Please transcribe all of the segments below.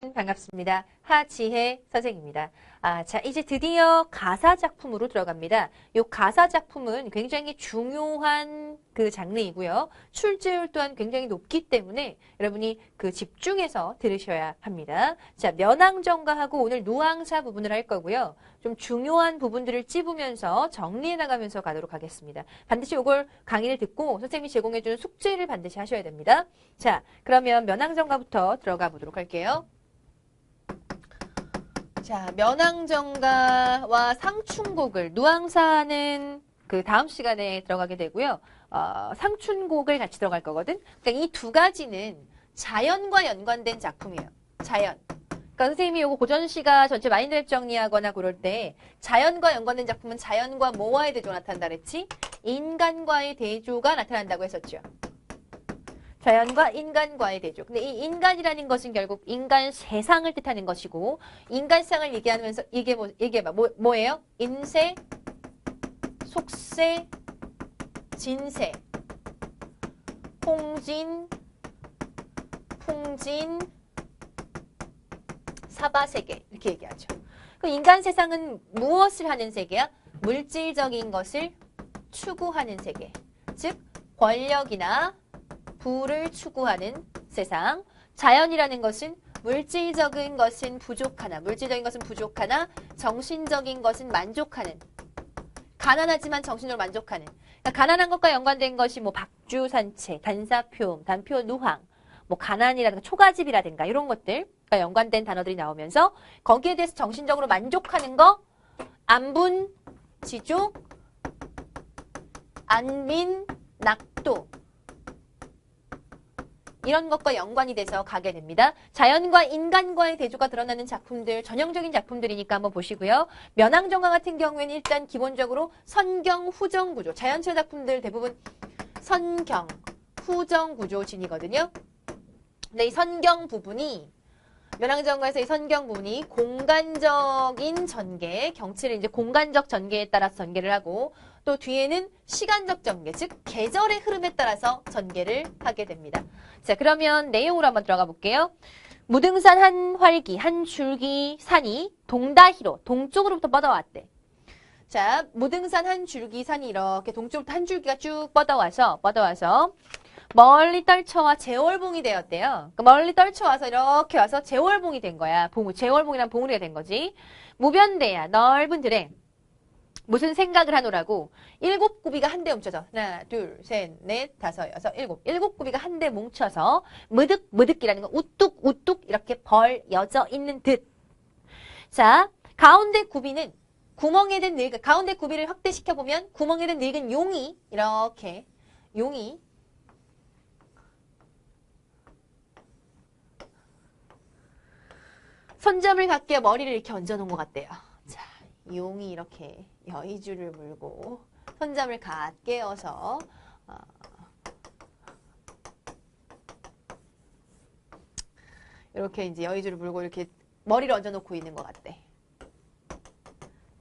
반갑습니다. 하지혜 선생입니다. 자, 이제 드디어 가사 작품으로 들어갑니다. 이 가사 작품은 굉장히 중요한 그 장르이고요. 출제율 또한 굉장히 높기 때문에 여러분이 그 집중해서 들으셔야 합니다. 자, 면항정가하고 오늘 누앙사 부분을 할 거고요. 좀 중요한 부분들을 찝으면서 정리해 나가면서 가도록 하겠습니다. 반드시 이걸 강의를 듣고 선생님이 제공해주는 숙제를 반드시 하셔야 됩니다. 자, 그러면 면항정가부터 들어가 보도록 할게요. 자, 면항정가와 상춘곡을 누앙사는 그 다음 시간에 들어가게 되고요. 상춘곡을 같이 들어갈 거거든. 그러니까 이 두 가지는 자연과 연관된 작품이에요. 자연. 그러니까 선생님이 요거 고전시가 전체 마인드맵 정리하거나 그럴 때 자연과 연관된 작품은 자연과 뭐와의 대조가 나타난다 그랬지? 인간과의 대조가 나타난다고 했었죠. 자연과 인간과의 대조. 근데 이 인간이라는 것은 결국 인간 세상을 뜻하는 것이고, 인간 세상을 얘기하면서, 얘기해봐. 뭐예요? 인세, 속세, 진세, 홍진, 풍진, 사바세계. 이렇게 얘기하죠. 그 인간 세상은 무엇을 하는 세계야? 물질적인 것을 추구하는 세계. 즉, 권력이나 부를 추구하는 세상. 자연이라는 것은 물질적인 것은 부족하나 정신적인 것은 만족하는, 가난하지만 정신으로 만족하는. 그러니까 가난한 것과 연관된 것이 뭐 박주산채, 단사표음, 단표누황, 뭐 가난이라든가 초가집이라든가 이런 것들과 연관된 단어들이 나오면서 거기에 대해서 정신적으로 만족하는 거, 안분, 지족, 안민, 낙도, 이런 것과 연관이 돼서 가게 됩니다. 자연과 인간과의 대조가 드러나는 작품들, 전형적인 작품들이니까 한번 보시고요. 면항정가 같은 경우에는 일단 기본적으로 선경, 후정 구조, 자연철 작품들 대부분 선경, 후정 구조진이거든요. 근데 이 선경 부분이, 면항정가에서 이 선경 부분이 공간적인 전개, 경치를 이제 공간적 전개에 따라서 전개를 하고, 또 뒤에는 시간적 전개, 즉 계절의 흐름에 따라서 전개를 하게 됩니다. 자, 그러면 내용으로 한번 들어가 볼게요. 무등산 한 활기, 한 줄기 산이 동다히로, 동쪽으로부터 뻗어왔대. 자, 무등산 한 줄기 산이 이렇게 동쪽부터 한 줄기가 쭉 뻗어와서 멀리 떨쳐와 제월봉이 되었대요. 그러니까 멀리 떨쳐와서 이렇게 와서 제월봉이 된 거야. 제월봉이란 봉우리가 된 거지. 무변대야, 넓은 들에 무슨 생각을 하노라고 7구비가 한데 뭉쳐서 하나, 둘, 셋, 넷, 다섯, 여섯, 일곱. 7구비가 한데 뭉쳐서 무득무득이라는 건 우뚝우뚝 이렇게 벌여져 있는 듯. 자, 가운데 구비는 구멍에 든 늙은, 가운데 구비를 확대시켜보면 구멍에 든 늙은 용이 이렇게, 용이 손점을 갖게 머리를 이렇게 얹어놓은 것 같대요. 자, 용이 이렇게 여의주를 물고 손잡을 갖게 얹어서 이렇게 이제 여의주를 물고 이렇게 머리를 얹어놓고 있는 것 같대.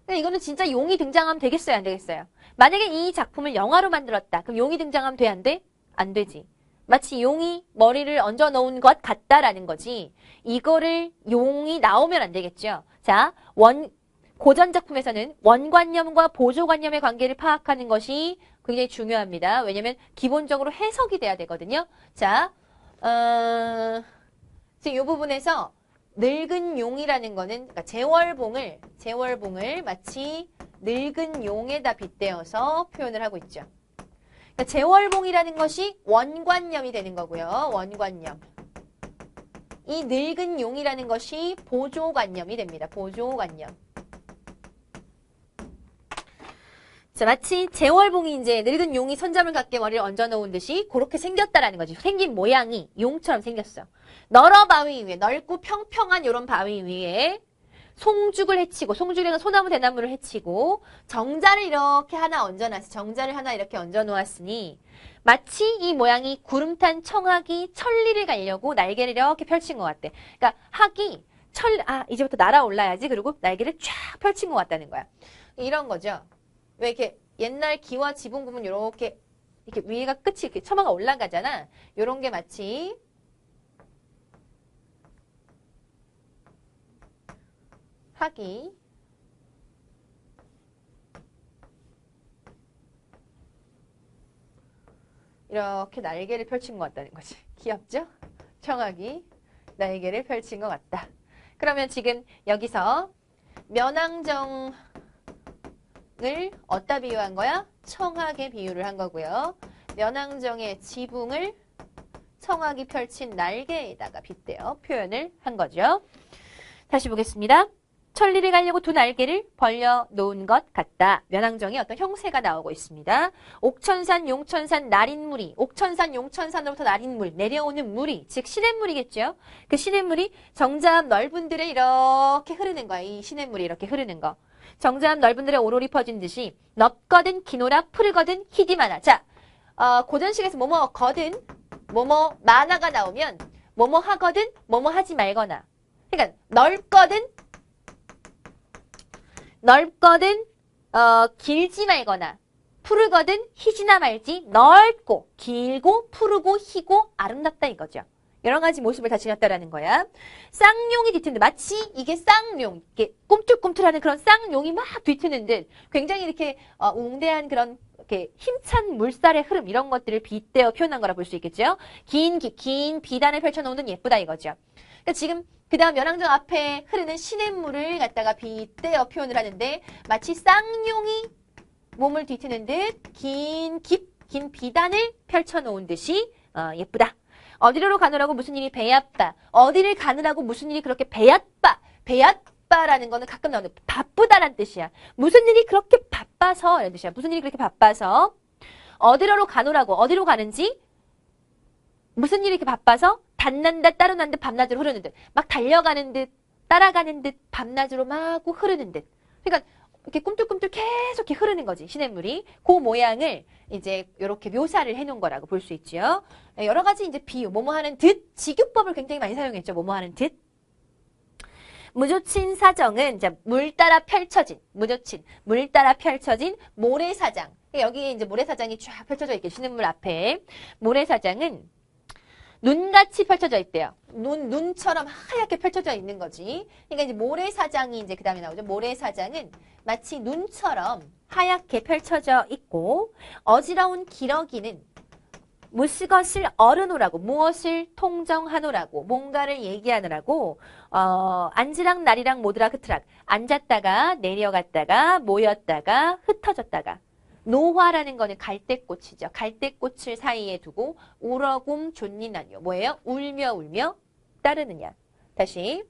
근데 이거는 진짜 용이 등장하면 되겠어요, 안 되겠어요? 만약에 이 작품을 영화로 만들었다. 그럼 용이 등장하면 돼, 안 돼? 안 되지. 마치 용이 머리를 얹어 놓은 것 같다라는 거지. 이거를 용이 나오면 안 되겠죠. 자, 고전 작품에서는 원관념과 보조관념의 관계를 파악하는 것이 굉장히 중요합니다. 왜냐면 기본적으로 해석이 돼야 되거든요. 자, 지금 이 부분에서 늙은 용이라는 거는, 그러니까 제월봉을 마치 늙은 용에다 빗대어서 표현을 하고 있죠. 그러니까 제월봉이라는 것이 원관념이 되는 거고요. 원관념. 이 늙은 용이라는 것이 보조관념이 됩니다. 보조관념. 자, 마치 제월봉이 이제 늙은 용이 손잡을 갖게 머리를 얹어놓은 듯이 그렇게 생겼다라는 거지. 생긴 모양이 용처럼 생겼어. 너러 바위 위에, 넓고 평평한 이런 바위 위에 송죽을 해치고, 송죽이랑 소나무 대나무를 해치고 정자를 이렇게 하나 얹어놨어. 정자를 하나 이렇게 얹어놓았으니 마치 이 모양이 구름탄 청학이 천리를 가려고 날개를 이렇게 펼친 것 같대. 그러니까 학이 이제부터 날아올라야지. 그리고 날개를 쫙 펼친 것 같다는 거야. 이런 거죠. 왜 이렇게 옛날 기와 지붕 부분 이렇게 위에가 끝이 이렇게 처마가 올라가잖아. 요런 게 마치 청하기. 이렇게 날개를 펼친 것 같다는 거지. 귀엽죠? 청하기. 날개를 펼친 것 같다. 그러면 지금 여기서 면왕정을 어디다 비유한 거야? 청하게 비유를 한 거고요. 면왕정의 지붕을 청하기 펼친 날개에다가 빗대어 표현을 한 거죠. 다시 보겠습니다. 천리를 가려고 두 날개를 벌려 놓은 것 같다. 면왕정의 어떤 형세가 나오고 있습니다. 옥천산, 용천산, 날인물이, 옥천산, 용천산으로부터 날인물, 내려오는 물이, 즉 시냇물이겠죠. 그 시냇물이 정자암 넓은 들에 이렇게 흐르는 거야. 이 시냇물이 이렇게 흐르는 거. 정자암 넓은 들에 오롤이 퍼진 듯이 넓거든 기노락 푸르거든 희디 많아. 자, 고전식에서 뭐뭐 거든 뭐뭐 만화가 나오면 뭐뭐 하거든 뭐뭐 하지 말거나. 그러니까 넓거든 길지 말거나 푸르거든 희지나 말지 넓고 길고 푸르고 희고 아름답다 이거죠. 여러 가지 모습을 다 지녔다라는 거야. 쌍용이 뒤트는데 마치 이게 쌍용, 이렇게 꿈틀꿈틀하는 그런 쌍용이 막 뒤트는 듯 굉장히 이렇게 웅대한 그런 이렇게 힘찬 물살의 흐름 이런 것들을 빗대어 표현한 거라 볼 수 있겠죠. 긴 비단을 펼쳐놓는 예쁘다 이거죠. 그러니까 지금 그 다음 면왕정 앞에 흐르는 시냇물을 갖다가 빗대어 표현을 하는데 마치 쌍용이 몸을 뒤트는 듯 긴 비단을 펼쳐놓은 듯이 예쁘다. 어디로 가느라고 무슨 일이 배야빠. 어디를 가느라고 무슨 일이 그렇게 배야빠. 배야빠라는 거는 가끔 나오는 바쁘다란 뜻이야. 무슨 일이 그렇게 바빠서 이런 뜻이야. 무슨 일이 그렇게 바빠서 어디로 가느라고 어디로 가는지 무슨 일이 이렇게 바빠서 단난다 따르는 듯 밤낮으로 흐르는 듯 막 달려가는 듯 따라가는 듯 밤낮으로 마구 흐르는 듯 그러니까 이렇게 꿈틀꿈틀 계속 이렇게 흐르는 거지 시냇물이 그 모양을 이제 이렇게 묘사를 해놓은 거라고 볼 수 있죠. 여러 가지 이제 비유 뭐뭐 하는 듯 직유법을 굉장히 많이 사용했죠. 뭐뭐 하는 듯 무조친 사정은 물 따라 펼쳐진 물 따라 펼쳐진 모래사장 여기에 이제 모래사장이 쫙 펼쳐져 있게 시냇물 앞에 모래사장은 눈같이 펼쳐져 있대요. 눈처럼 하얗게 펼쳐져 있는 거지. 그러니까 이제 모래사장이 이제 그 다음에 나오죠. 모래사장은 마치 눈처럼 하얗게 펼쳐져 있고, 어지러운 기러기는 무엇을 어르노라고, 무엇을 통정하노라고, 뭔가를 얘기하느라고, 앉으락 날이락 모드락 흐트락, 앉았다가 내려갔다가 모였다가 흩어졌다가, 노화라는 거는 갈대꽃이죠. 갈대꽃을 사이에 두고 우러곰 존니나뇨. 뭐예요? 울며 따르느냐. 다시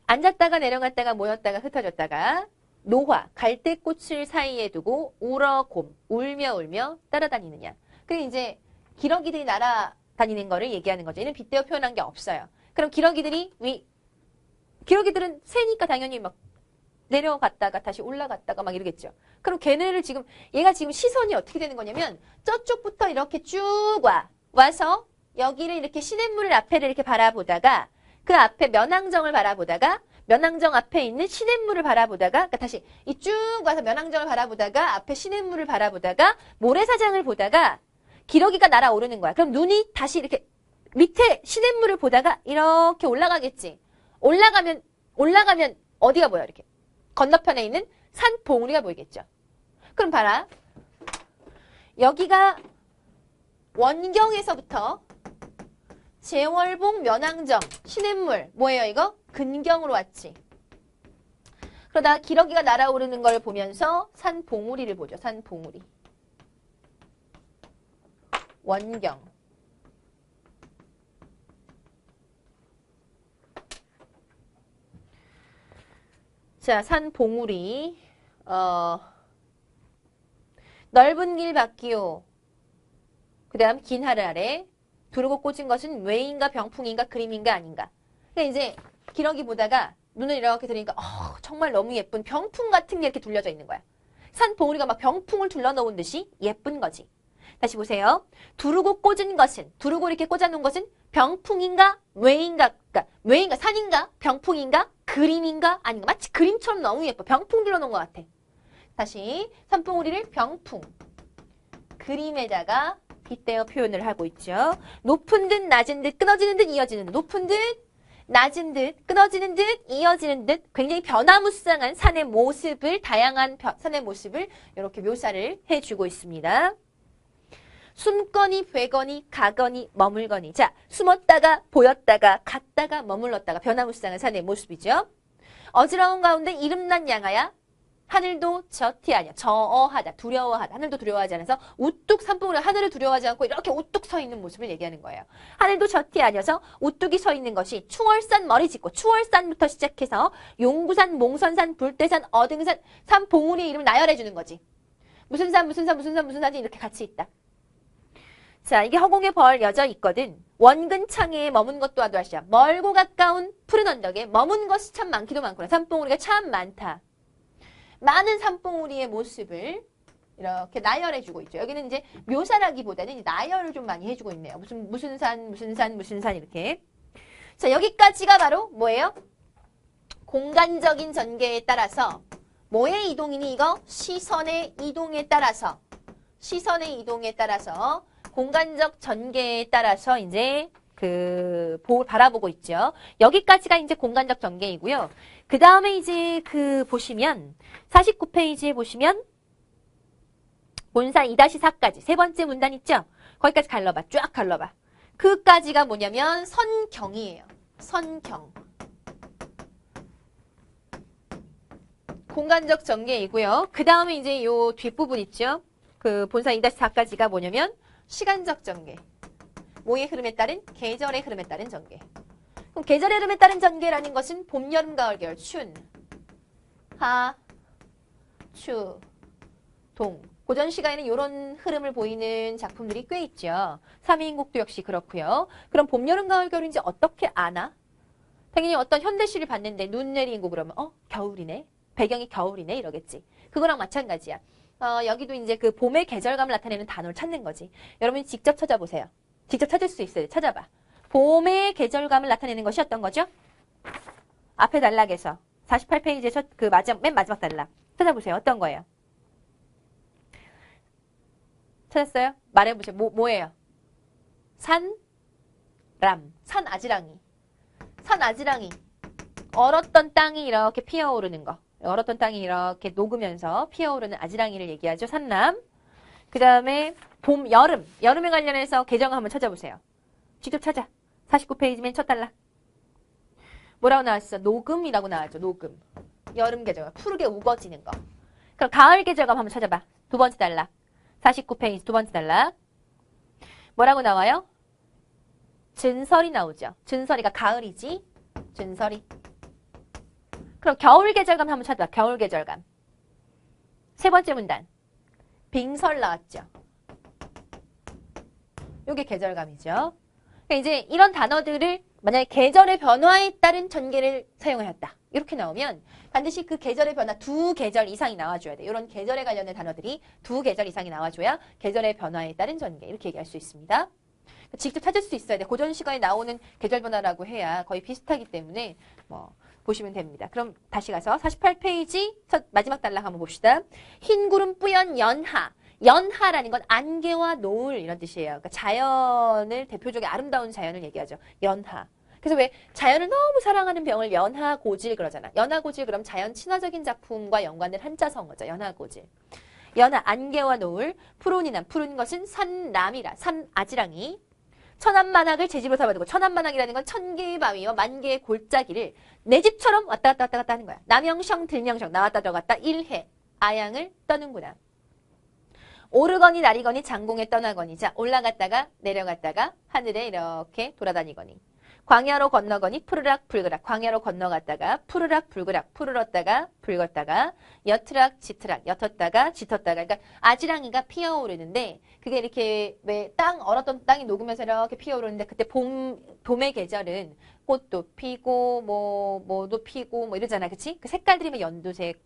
앉았다가 내려갔다가 모였다가 흩어졌다가 노화, 갈대꽃을 사이에 두고 우러곰, 울며 따라다니느냐. 그리고 이제 기러기들이 날아다니는 거를 얘기하는 거죠. 얘는 빗대어 표현한 게 없어요. 그럼 기러기들은 새니까 당연히 막 내려갔다가 다시 올라갔다가 막 이러겠죠. 그럼 얘가 지금 시선이 어떻게 되는 거냐면 저쪽부터 이렇게 쭉 와서 여기를 이렇게 시냇물 앞에를 이렇게 바라보다가 그 앞에 면왕정을 바라보다가 면왕정 앞에 있는 시냇물을 바라보다가 그러니까 다시 이 쭉 와서 면왕정을 바라보다가 앞에 시냇물을 바라보다가 모래사장을 보다가 기러기가 날아오르는 거야. 그럼 눈이 다시 이렇게 밑에 시냇물을 보다가 이렇게 올라가겠지. 올라가면 어디가 보여 이렇게. 건너편에 있는 산 봉우리가 보이겠죠. 그럼 봐라. 여기가 원경에서부터 제월봉 면왕정 시냇물 뭐예요 이거? 근경으로 왔지. 그러다 기러기가 날아오르는 걸 보면서 산 봉우리를 보죠. 산 봉우리. 원경. 자, 산 봉우리, 넓은 길 밖이요. 그 다음 긴 하늘 아래 두르고 꽂은 것은 외인가 병풍인가 그림인가 아닌가. 그러니까 이제 기러기 보다가 눈을 이렇게 들으니까 정말 너무 예쁜 병풍 같은 게 이렇게 둘려져 있는 거야. 산 봉우리가 막 병풍을 둘러놓은 듯이 예쁜 거지. 다시 보세요. 두르고 꽂은 것은 두르고 이렇게 꽂아놓은 것은 병풍인가 외인가 그러니까 외인가 산인가 병풍인가 그림인가 아닌가 마치 그림처럼 너무 예뻐. 병풍 둘러놓은 것 같아. 다시 산봉우리를 병풍 그림에다가 빗대어 표현을 하고 있죠. 높은 듯 낮은 듯 끊어지는 듯 이어지는 듯 높은 듯 낮은 듯, 끊어지는 듯, 이어지는 듯 굉장히 변화무쌍한 산의 모습을, 다양한 산의 모습을 이렇게 묘사를 해주고 있습니다. 숨거니, 회거니, 가거니, 머물거니. 자, 숨었다가, 보였다가, 갔다가, 머물렀다가 변화무쌍한 산의 모습이죠. 어지러운 가운데 이름난 양하야. 하늘도 저티하냐. 저어하다, 두려워하다. 하늘도 두려워하지 않아서 우뚝 산봉우리가 하늘을 두려워하지 않고 이렇게 우뚝 서 있는 모습을 얘기하는 거예요. 하늘도 저티하냐서 우뚝이 서 있는 것이 추월산 머리 짚고 추월산부터 시작해서 용구산, 몽선산, 불대산, 어등산, 산봉우리의 이름을 나열해 주는 거지. 무슨 산, 무슨 산, 무슨 산, 무슨 산이 이렇게 같이 있다. 자, 이게 허공에 벌여져 있거든. 원근 창해에 머문 것도 하도하시야. 멀고 가까운 푸른 언덕에 머문 것이 참 많기도 많구나. 산봉우리가 참 많다. 많은 산봉우리의 모습을 이렇게 나열해주고 있죠. 여기는 이제 묘사라기보다는 나열을 좀 많이 해주고 있네요. 무슨 산, 무슨 산, 무슨 산 이렇게. 자, 여기까지가 바로 뭐예요? 공간적인 전개에 따라서 뭐의 이동이니 이거? 시선의 이동에 따라서 공간적 전개에 따라서 이제 바라보고 있죠. 여기까지가 이제 공간적 전개이고요. 그 다음에 이제 보시면 49페이지에 보시면 본사 2-4까지 세 번째 문단 있죠? 거기까지 갈러봐. 쫙 갈러봐. 그까지가 뭐냐면 선경이에요. 선경. 공간적 전개이고요. 그 다음에 이제 요 뒷부분 있죠? 본사 2-4까지가 뭐냐면 시간적 전개. 뭐의 흐름에 따른? 계절의 흐름에 따른 전개. 그럼 계절의 흐름에 따른 전개라는 것은 봄, 여름, 가을, 겨울, 춘, 하, 추, 동. 고전 시가에는 이런 흐름을 보이는 작품들이 꽤 있죠. 삼위인국도 역시 그렇고요. 그럼 봄, 여름, 가을, 겨울인지 어떻게 아나? 당연히 어떤 현대시를 봤는데 눈 내리고 그러면 겨울이네. 배경이 겨울이네 이러겠지. 그거랑 마찬가지야. 여기도 이제 봄의 계절감을 나타내는 단어를 찾는 거지. 여러분이 직접 찾아보세요. 직접 찾을 수 있어요. 찾아봐. 봄의 계절감을 나타내는 것이 어떤 거죠? 앞에 단락에서 48페이지에 맨 마지막 단락 찾아보세요. 어떤 거예요? 찾았어요? 말해보세요. 뭐예요? 산아지랑이. 얼었던 땅이 이렇게 피어오르는 거. 얼었던 땅이 이렇게 녹으면서 피어오르는 아지랑이를 얘기하죠. 산람. 그 다음에 봄, 여름에 관련해서 계절 한번 찾아보세요. 직접 찾아. 49페이지 맨 첫 단락. 뭐라고 나왔어? 녹음이라고 나왔죠. 녹음. 여름 계절감. 푸르게 우거지는 거. 그럼 가을 계절감 한번 찾아봐. 두 번째 단락. 49페이지 두 번째 단락. 뭐라고 나와요? 증설이 나오죠. 증설이가 가을이지. 증설이. 그럼 겨울 계절감 한번 찾아봐. 겨울 계절감. 세 번째 문단. 빙설 나왔죠. 요게 계절감이죠. 그러니까 이제 이런 단어들을 만약에 계절의 변화에 따른 전개를 사용하였다. 이렇게 나오면 반드시 그 계절의 변화 2계절 이상이 나와줘야 돼. 이런 계절에 관련된 단어들이 2계절 이상이 나와줘야 계절의 변화에 따른 전개. 이렇게 얘기할 수 있습니다. 직접 찾을 수 있어야 돼. 고전 시간에 나오는 계절 변화라고 해야 거의 비슷하기 때문에 보시면 됩니다. 그럼 다시 가서 48페이지 마지막 단락 한번 봅시다. 흰 구름 뿌연 연하. 연하라는 건 안개와 노을 이런 뜻이에요. 그러니까 자연을 대표적인 아름다운 자연을 얘기하죠. 연하. 그래서 왜 자연을 너무 사랑하는 병을 연하고질 그러잖아. 연하고질 그럼 자연 친화적인 작품과 연관된 한자성 거죠. 연하고질. 연하 안개와 노을. 푸른이남. 푸른 것은 산남이라. 산아지랑이. 천안만학을 제 집으로 삼아두고 천안만학이라는 건 천 개의 바위와 만 개의 골짜기를 내 집처럼 왔다 갔다 하는 거야. 남영성 들명성 나왔다 들어갔다 일해 아양을 떠는구나. 오르거니 나리거니 장공에 떠나거니. 자, 올라갔다가 내려갔다가 하늘에 이렇게 돌아다니거니. 광야로 건너거니 푸르락 붉으락. 광야로 건너갔다가 푸르락 붉으락. 푸르렀다가 붉었다가 옅으락 짙으락. 옅었다가 짙었다가. 그러니까 아지랑이가 피어오르는데 그게 이렇게 왜 얼었던 땅이 녹으면서 이렇게 피어오르는데 그때 봄의 계절은 꽃도 피고 뭐도 피고 이러잖아. 그치? 그 색깔들이 뭐 연두색,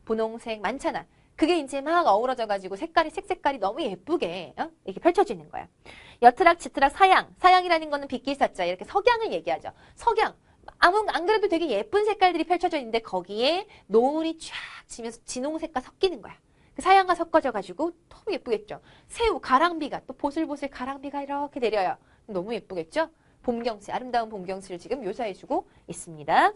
분홍색 많잖아. 그게 이제 막 어우러져가지고 색색깔이 너무 예쁘게 이렇게 펼쳐지는 거야. 옅으락, 짙으락, 사양. 사양이라는 거는 빗길사자 이렇게 석양을 얘기하죠. 석양. 안 그래도 되게 예쁜 색깔들이 펼쳐져 있는데 거기에 노을이 쫙 지면서 진홍색과 섞이는 거야. 그 사양과 섞어져가지고 너무 예쁘겠죠. 새우, 가랑비가 또 보슬보슬 가랑비가 이렇게 내려요. 너무 예쁘겠죠. 봄경치, 아름다운 봄경치를 지금 묘사해주고 있습니다.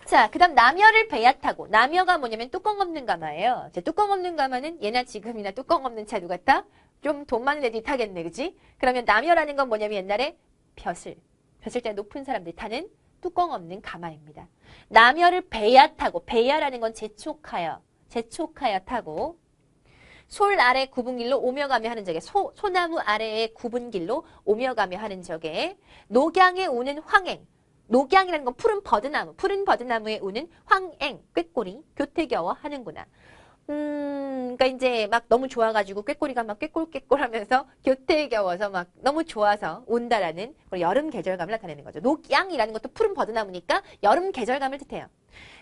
자, 그 다음 남여를 배야 타고. 남여가 뭐냐면 뚜껑 없는 가마예요. 이제 뚜껑 없는 가마는 예나 지금이나 뚜껑 없는 차 누가 타? 좀 돈 많은 애들이 타겠네, 그지? 그러면 남여라는 건 뭐냐면 옛날에 벼슬자 높은 사람들이 타는 뚜껑 없는 가마입니다. 남여를 배야 타고. 배야라는 건 재촉하여 타고. 솔 아래 굽은 길로 오며 가며 하는 적에 소나무 아래에 굽은 길로 오며 가며 하는 적에 녹양에 우는 황행. 녹양이라는 건 푸른 버드나무에 우는 황행, 꾀꼬리, 교태겨워 하는구나. 그러니까 이제 막 너무 좋아가지고 꾀꼬리가 막 꾀꼴 하면서 교태겨워서 막 너무 좋아서 온다라는 여름 계절감을 나타내는 거죠. 녹양이라는 것도 푸른 버드나무니까 여름 계절감을 뜻해요.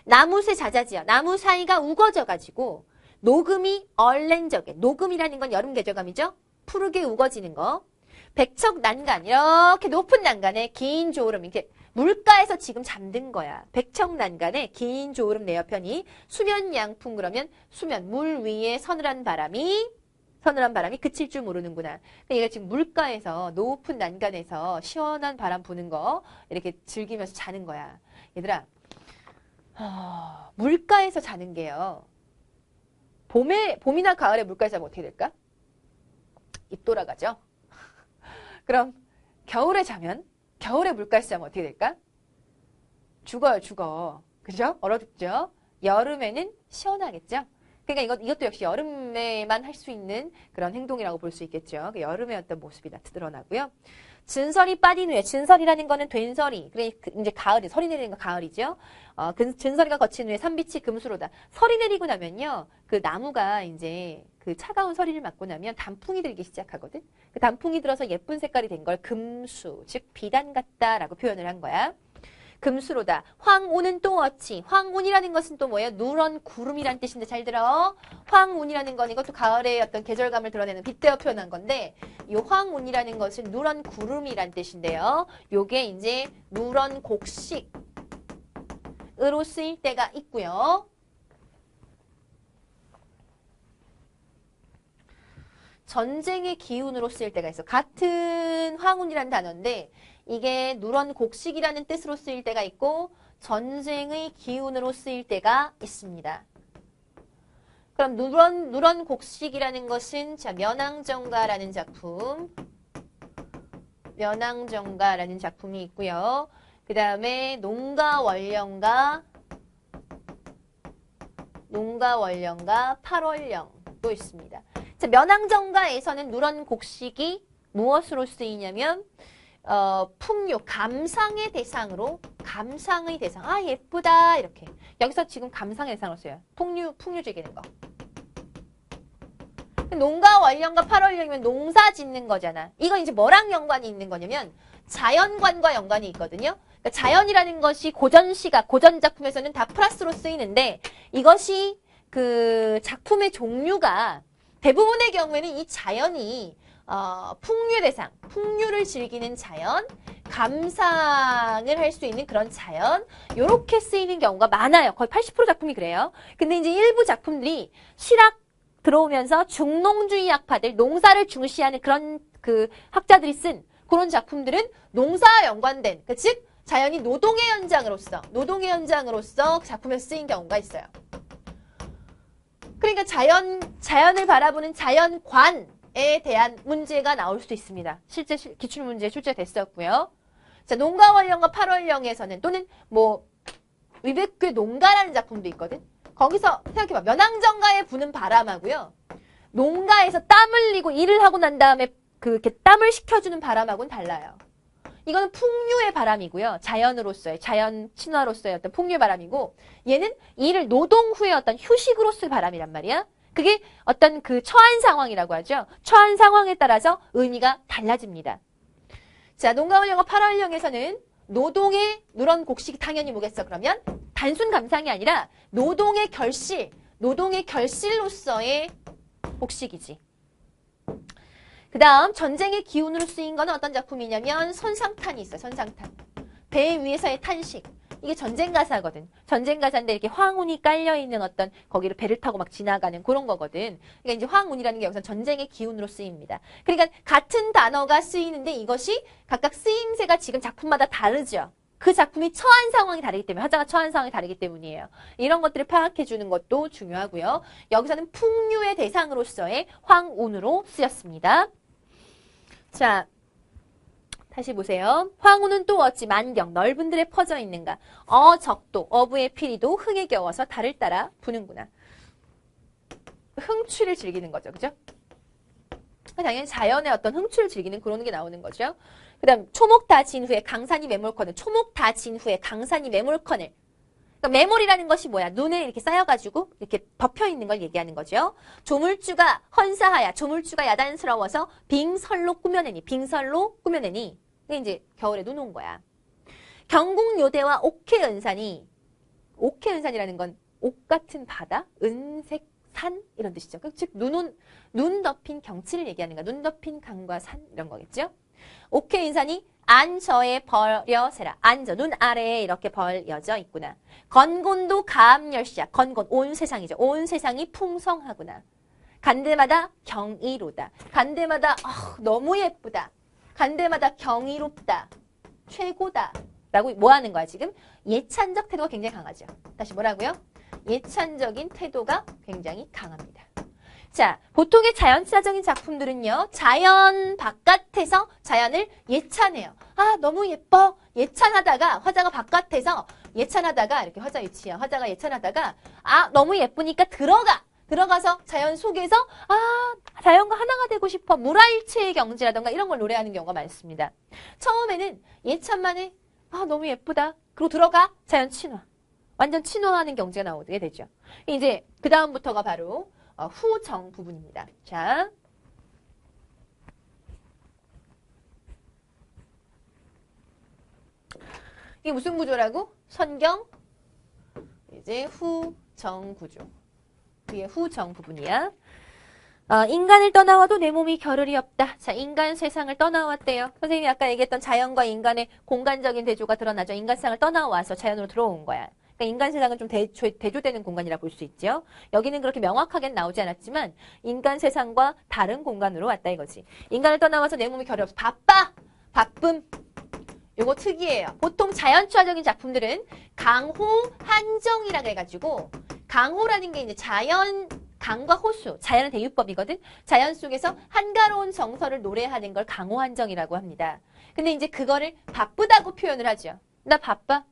나무새 자자지어. 나무 사이가 우거져가지고 녹음이 얼랜 적에. 녹음이라는 건 여름 계절감이죠. 푸르게 우거지는 거. 백척 난간. 이렇게 높은 난간에 긴 조으름. 이렇게 물가에서 지금 잠든 거야. 백척난간에 긴 조으름 내 옆편이 수면 양풍. 그러면 수면, 물 위에 서늘한 바람이 그칠 줄 모르는구나. 얘가 지금 물가에서 높은 난간에서 시원한 바람 부는 거 이렇게 즐기면서 자는 거야. 얘들아, 물가에서 자는 게요. 봄이나 가을에 물가에서 자면 어떻게 될까? 입 돌아가죠? 그럼 겨울에 물가에서 자면 어떻게 될까? 죽어. 그죠? 얼어 죽죠? 여름에는 시원하겠죠? 그러니까 이것도 역시 여름에만 할 수 있는 그런 행동이라고 볼 수 있겠죠. 여름의 어떤 모습이 드러나고요. 진설이 빠진 후에, 진설이라는 거는 된설이, 그래 이제 가을이, 설이 내리는 거 가을이죠. 진설이가 거친 후에 산빛이 금수로다. 설이 내리고 나면요, 그 나무가 이제 그 차가운 서리를 맞고 나면 단풍이 들기 시작하거든. 그 단풍이 들어서 예쁜 색깔이 된 걸 금수, 즉 비단 같다라고 표현을 한 거야. 금수로다. 황운은 또 어찌. 황운이라는 것은 또 뭐예요? 누런 구름이란 뜻인데 잘 들어. 황운이라는 건 이것도 가을의 어떤 계절감을 드러내는 빗대어 표현한 건데 이 황운이라는 것은 누런 구름이란 뜻인데요. 요게 이제 누런 곡식으로 쓰일 때가 있고요. 전쟁의 기운으로 쓰일 때가 있어. 같은 황운이라는 단어인데 이게 누런 곡식이라는 뜻으로 쓰일 때가 있고 전쟁의 기운으로 쓰일 때가 있습니다. 그럼 누런 곡식이라는 것은 자 면왕정가라는 작품이 있고요. 그 다음에 농가원령가 8월령도 있습니다. 자, 면왕정가에서는 누런 곡식이 무엇으로 쓰이냐면 풍요, 감상의 대상으로, 감상의 대상. 아, 예쁘다. 이렇게. 여기서 지금 감상의 대상으로 써요. 풍류 즐기는 거. 농가원령과 8월령이면 농사 짓는 거잖아. 이건 이제 뭐랑 연관이 있는 거냐면 자연관과 연관이 있거든요. 그러니까 자연이라는 것이 고전시가, 고전 작품에서는 다 플러스로 쓰이는데 이것이 그 작품의 종류가 대부분의 경우에는 이 자연이 풍류의 대상, 풍류를 즐기는 자연, 감상을 할 수 있는 그런 자연, 요렇게 쓰이는 경우가 많아요. 거의 80% 작품이 그래요. 근데 이제 일부 작품들이 실학 들어오면서 중농주의 학파들, 농사를 중시하는 그런 그 학자들이 쓴 그런 작품들은 농사와 연관된, 즉 자연이 노동의 현장으로서 작품에 쓰인 경우가 있어요. 그러니까 자연을 바라보는 자연관에 대한 문제가 나올 수도 있습니다. 실제 기출문제에 출제됐었고요. 자, 농가원령과 8월령에서는 또는 뭐 위백괴 농가라는 작품도 있거든. 거기서 생각해봐. 면왕정가에 부는 바람하고요. 농가에서 땀 흘리고 일을 하고 난 다음에 그렇게 땀을 식혀주는 바람하고는 달라요. 이거는 풍류의 바람이고요. 자연으로서의, 자연 친화로서의 어떤 풍류의 바람이고, 얘는 일을 노동 후에 어떤 휴식으로 쓸 바람이란 말이야. 그게 어떤 그 처한 상황이라고 하죠. 처한 상황에 따라서 의미가 달라집니다. 자, 농가원령과 8월령에서는 노동의 누런 곡식이 당연히 뭐겠어? 그러면 단순 감상이 아니라 노동의 결실로서의 곡식이지. 그 다음 전쟁의 기운으로 쓰인 거는 어떤 작품이냐면 선상탄이 있어요. 선상탄. 배 위에서의 탄식. 이게 전쟁 가사거든. 전쟁 가사인데 이렇게 황운이 깔려있는 어떤 거기를 배를 타고 막 지나가는 그런 거거든. 그러니까 이제 황운이라는 게 여기서 전쟁의 기운으로 쓰입니다. 그러니까 같은 단어가 쓰이는데 이것이 각각 쓰임새가 지금 작품마다 다르죠. 그 작품이 처한 상황이 다르기 때문에, 화자가 처한 상황이 다르기 때문이에요. 이런 것들을 파악해 주는 것도 중요하고요. 여기서는 풍류의 대상으로서의 황운으로 쓰였습니다. 자, 다시 보세요. 황후는 또 어찌 만경 넓은 들에 퍼져 있는가. 적도 어부의 피리도 흥에 겨워서 달을 따라 부는구나. 흥취를 즐기는 거죠. 그죠? 당연히 자연의 어떤 흥취를 즐기는 그런 게 나오는 거죠. 그 다음 초목 다 진 후에 강산이 매몰컨을, 초목 다 진 후에 강산이 매몰컨을. 그러니까 매몰이라는 것이 뭐야? 눈에 이렇게 쌓여가지고 이렇게 덮여 있는 걸 얘기하는 거죠. 조물주가 헌사하야, 조물주가 야단스러워서 빙설로 꾸며내니, 빙설로 꾸며내니. 이게 이제 겨울에 눈 온 거야. 경국요대와 옥해은산이, 옥해은산이라는 건 옥 같은 바다, 은색 산 이런 뜻이죠. 즉 눈 덮인 경치를 얘기하는 거야. 눈 덮인 강과 산 이런 거겠죠. 옥해인산이 안저에 벌여세라. 안저, 눈 아래에 이렇게 벌여져 있구나. 건곤도 가압열시야. 건곤, 온 세상이죠. 온 세상이 풍성하구나. 간데마다 경이로다. 간데마다 너무 예쁘다. 간데마다 경이롭다. 최고다. 라고 뭐 하는 거야 지금? 예찬적 태도가 굉장히 강하죠. 다시 뭐라고요? 예찬적인 태도가 굉장히 강합니다. 자, 보통의 자연사적인 작품들은요. 자연 바깥에서 자연을 예찬해요. 아, 너무 예뻐. 예찬하다가 화자가 바깥에서 예찬하다가 이렇게 화자 위치야. 화자가 예찬하다가 아, 너무 예쁘니까 들어가서 자연 속에서 아, 자연과 하나가 되고 싶어. 물화일체의 경지라던가 이런 걸 노래하는 경우가 많습니다. 처음에는 예찬만 해. 아, 너무 예쁘다. 그리고 들어가. 자연 친화. 완전 친화하는 경지가 나오게 되죠. 이제 그 다음부터가 바로 후정 부분입니다. 자, 이게 무슨 구조라고? 선경, 이제 후정 구조. 그게 후정 부분이야. 인간을 떠나와도 내 몸이 겨를이 없다. 자, 인간 세상을 떠나왔대요. 선생님이 아까 얘기했던 자연과 인간의 공간적인 대조가 드러나죠. 인간 세상을 떠나와서 자연으로 들어온 거야. 그러니까 인간 세상은 좀 대조되는 공간이라 볼 수 있죠. 여기는 그렇게 명확하게 나오지 않았지만 인간 세상과 다른 공간으로 왔다 이거지. 인간을 떠나와서 내 몸이 겨를이 없어. 바빠! 바쁨! 요거 특이해요. 보통 자연추화적인 작품들은 강호, 한정이라고 해가지고 강호라는 게 이제 자연, 강과 호수, 자연은 대유법이거든. 자연 속에서 한가로운 정서를 노래하는 걸 강호, 한정이라고 합니다. 근데 이제 그거를 바쁘다고 표현을 하죠. 나 바빠?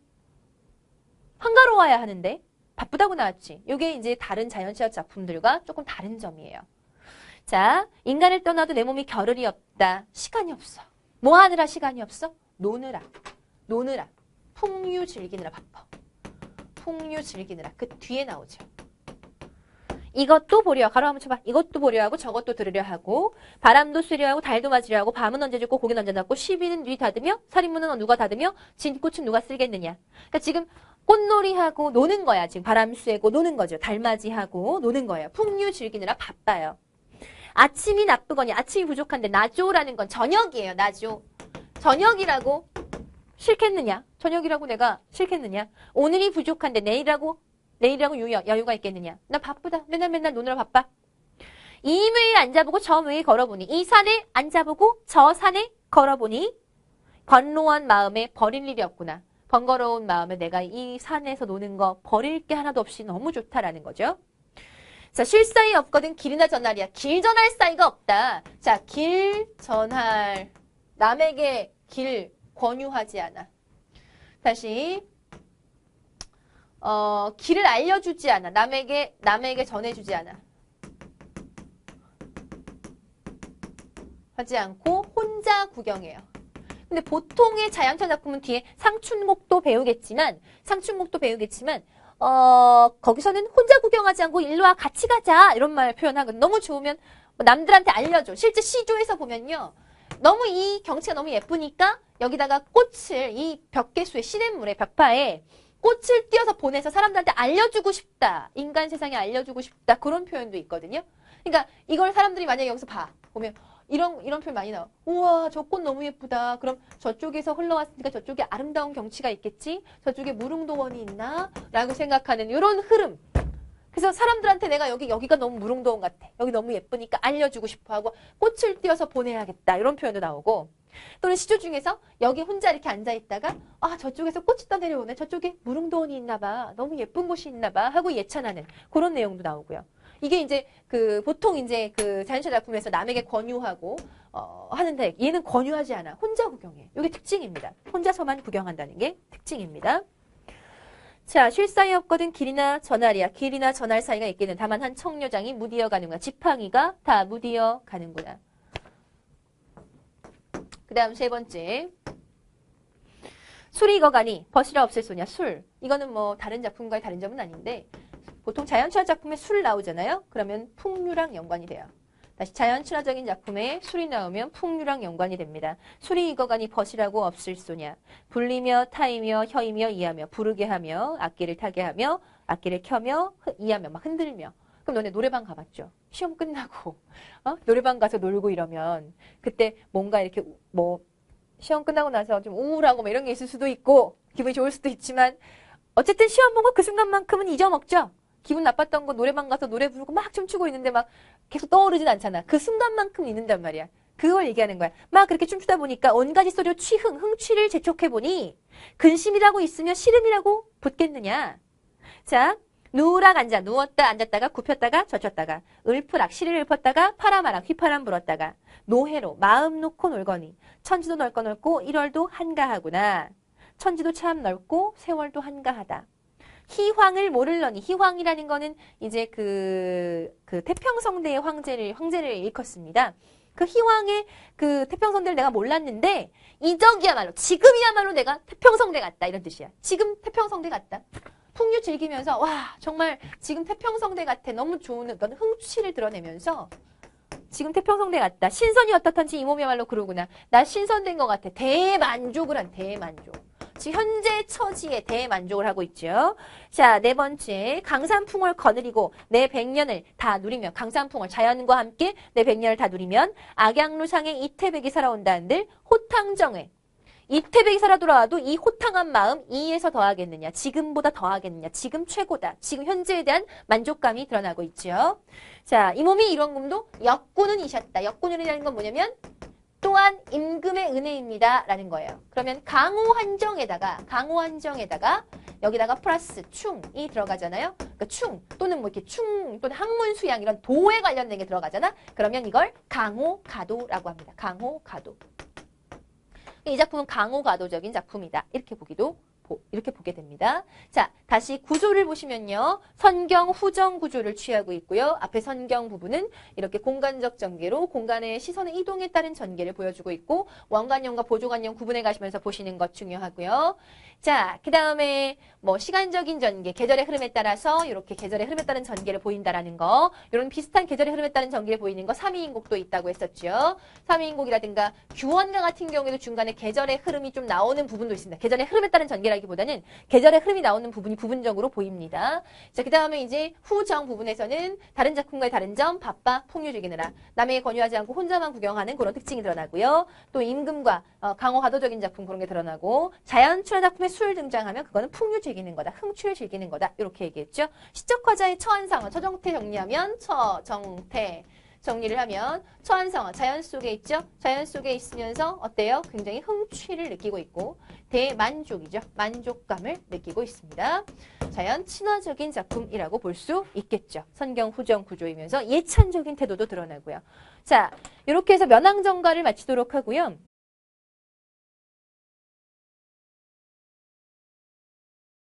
한가로워야 하는데 바쁘다고 나왔지. 이게 이제 다른 자연치화 작품들과 조금 다른 점이에요. 자, 인간을 떠나도 내 몸이 겨를이 없다. 시간이 없어. 뭐 하느라 시간이 없어? 노느라. 풍류 즐기느라 바빠. 풍류 즐기느라. 그 뒤에 나오죠. 이것도 보려. 가로 한번 쳐봐. 이것도 보려 하고 저것도 들으려 하고 바람도 쐬려 하고 달도 맞으려 하고 밤은 언제 죽고 고기는 언제 낳고 시비는 누이 다듬며 살인문은 누가 다듬며 진꽃은 누가 쓸겠느냐. 그러니까 지금 꽃놀이하고 노는 거야. 지금 바람 쐬고 노는 거죠. 달맞이하고 노는 거예요. 풍류 즐기느라 바빠요. 아침이 나쁘거니 아침이 부족한데 나조라는 건 저녁이에요. 나조. 저녁이라고 싫겠느냐. 저녁이라고 내가 싫겠느냐. 오늘이 부족한데 내일이라고 여유가 있겠느냐. 나 바쁘다. 맨날 노느라 바빠. 이 묘에 앉아보고 저 묘에 걸어보니 이 산에 앉아보고 저 산에 걸어보니 번로한 마음에 버릴 일이 없구나. 번거로운 마음에 내가 이 산에서 노는 거 버릴 게 하나도 없이 너무 좋다라는 거죠. 자, 쉴 사이 없거든 길이나 전할이야. 길 전할 사이가 없다. 자, 길 전할. 남에게 길 권유하지 않아. 다시 길을 알려주지 않아. 남에게 전해주지 않아. 하지 않고 혼자 구경해요. 근데 보통의 자연천 작품은 뒤에 상춘곡도 배우겠지만 거기서는 혼자 구경하지 않고 일로 와 같이 가자 이런 말 표현하거든. 너무 좋으면 남들한테 알려줘. 실제 시조에서 보면요. 너무 이 경치가 너무 예쁘니까 여기다가 꽃을 이 벽계수에 시냇물에 벽파에 꽃을 띄어서 보내서 사람들한테 알려주고 싶다. 인간 세상에 알려주고 싶다. 그런 표현도 있거든요. 그러니까 이걸 사람들이 만약에 여기서 보면 이런 표현 많이 나와. 우와, 저 꽃 너무 예쁘다. 그럼 저쪽에서 흘러왔으니까 저쪽에 아름다운 경치가 있겠지? 저쪽에 무릉도원이 있나? 라고 생각하는 이런 흐름. 그래서 사람들한테 내가 여기가 너무 무릉도원 같아. 여기 너무 예쁘니까 알려주고 싶어 하고 꽃을 띄워서 보내야겠다. 이런 표현도 나오고. 또는 시조 중에서 여기 혼자 이렇게 앉아있다가 아, 저쪽에서 꽃이 떠내려오네. 저쪽에 무릉도원이 있나 봐. 너무 예쁜 곳이 있나 봐. 하고 예찬하는 그런 내용도 나오고요. 이게 이제 보통 이제 자연철 작품에서 남에게 권유하고 하는데 얘는 권유하지 않아. 혼자 구경해. 이게 특징입니다. 혼자서만 구경한다는 게 특징입니다. 자, 쉴 사이 없거든 길이나 전할이야. 길이나 전할 사이가 있기는 다만 한 청료장이 무디어 가는구나. 지팡이가 다 무디어 가는구나. 그 다음 세 번째. 술이 익어가니 벗이라 없을 소냐. 술. 이거는 뭐 다른 작품과의 다른 점은 아닌데 보통 자연친화 작품에 술 나오잖아요. 그러면 풍류랑 연관이 돼요. 다시 자연친화적인 작품에 술이 나오면 풍류랑 연관이 됩니다. 술이 익어가니 벗이라고 없을 소냐. 불리며 타이며 혀이며 이하며 부르게 하며 악기를 타게 하며 악기를 켜며 이하며 막 흔들며. 그럼 너네 노래방 가봤죠? 시험 끝나고 노래방 가서 놀고 이러면 그때 뭔가 이렇게 뭐 시험 끝나고 나서 좀 우울하고 뭐 이런 게 있을 수도 있고 기분이 좋을 수도 있지만 어쨌든 시험 본 거 그 순간만큼은 잊어먹죠. 기분 나빴던 거 노래방 가서 노래 부르고 막 춤추고 있는데 막 계속 떠오르진 않잖아. 그 순간만큼 있는단 말이야. 그걸 얘기하는 거야. 막 그렇게 춤추다 보니까 온 가지 소리로 흥취를 재촉해보니 근심이라고 있으면 시름이라고 붙겠느냐. 자, 누락 앉아. 누웠다 앉았다가 굽혔다가 젖혔다가 을프락 시를 읊었다가 파라마락 휘파람 불었다가 노해로 마음 놓고 놀거니 천지도 넓고 넓고 1월도 한가하구나. 천지도 참 넓고 세월도 한가하다. 희황을 모를러니 희황이라는 거는 이제 태평성대의 황제를 일컫습니다. 그 희황의 태평성대를 내가 몰랐는데 이적이야말로 지금이야말로 내가 태평성대 같다 이런 뜻이야. 지금 태평성대 같다. 풍류 즐기면서 와 정말 지금 태평성대 같아. 너무 좋은 그러니까 흥취를 드러내면서 지금 태평성대 같다. 신선이 어떻던지 이 몸이야말로 그러구나. 나 신선된 것 같아. 대만족을 한 대만족. 지금 현재 처지에 대만족을 하고 있죠. 자, 네 번째. 강산풍을 거느리고 내 백년을 다 누리며 강산풍을 자연과 함께 내 백년을 다 누리면 악양루상에 이태백이 살아온다는들 호탕정회. 이태백이 살아 돌아와도 이 호탕한 마음 이에서 더하겠느냐. 지금보다 더하겠느냐. 지금 최고다. 지금 현재에 대한 만족감이 드러나고 있죠. 자, 이 몸이 이런 몸도 역군은 이셨다. 역군이라는 건 뭐냐면 또한 임금의 은혜입니다. 라는 거예요. 그러면 강호한정에다가 여기다가 플러스 충이 들어가잖아요. 그러니까 충 또는 뭐 이렇게 충 또는 학문수양 이런 도에 관련된 게 들어가잖아. 그러면 이걸 강호가도라고 합니다. 강호가도. 이 작품은 강호가도적인 작품이다. 이렇게 보게 됩니다. 자, 다시 구조를 보시면요. 선경, 후정 구조를 취하고 있고요. 앞에 선경 부분은 이렇게 공간적 전개로 공간의 시선의 이동에 따른 전개를 보여주고 있고 원관형과 보조관형 구분해 가시면서 보시는 것 중요하고요. 자, 그 다음에 뭐 시간적인 전개, 계절의 흐름에 따라서 이렇게 계절의 흐름에 따른 전개를 보인다라는 거 이런 비슷한 계절의 흐름에 따른 전개를 보이는 거 3위인곡도 있다고 했었죠. 3위인곡이라든가 규원가 같은 경우에도 중간에 계절의 흐름이 좀 나오는 부분도 있습니다. 계절의 흐름에 따른 전개라기보다는 계절의 흐름이 나오는 부분이 부분적으로 보입니다. 자, 그 다음에 이제 후정 부분에서는 다른 작품과의 다른 점, 바빠 풍류 즐기느라 남에게 권유하지 않고 혼자만 구경하는 그런 특징이 드러나고요. 또 임금과 강호가도적인 작품 그런 게 드러나고 자연출화 작품에 술 등장하면 그거는 풍류 즐기는 거다. 흥취를 즐기는 거다. 이렇게 얘기했죠. 시적화자의 처한상어, 처정태 정리하면 처정태 정리를 하면 처한상어, 자연 속에 있죠. 자연 속에 있으면서 어때요? 굉장히 흥취를 느끼고 있고 대만족이죠. 만족감을 느끼고 있습니다. 자연 친화적인 작품이라고 볼 수 있겠죠. 선경 후정 구조이면서 예찬적인 태도도 드러나고요. 자, 이렇게 해서 면왕정가를 마치도록 하고요.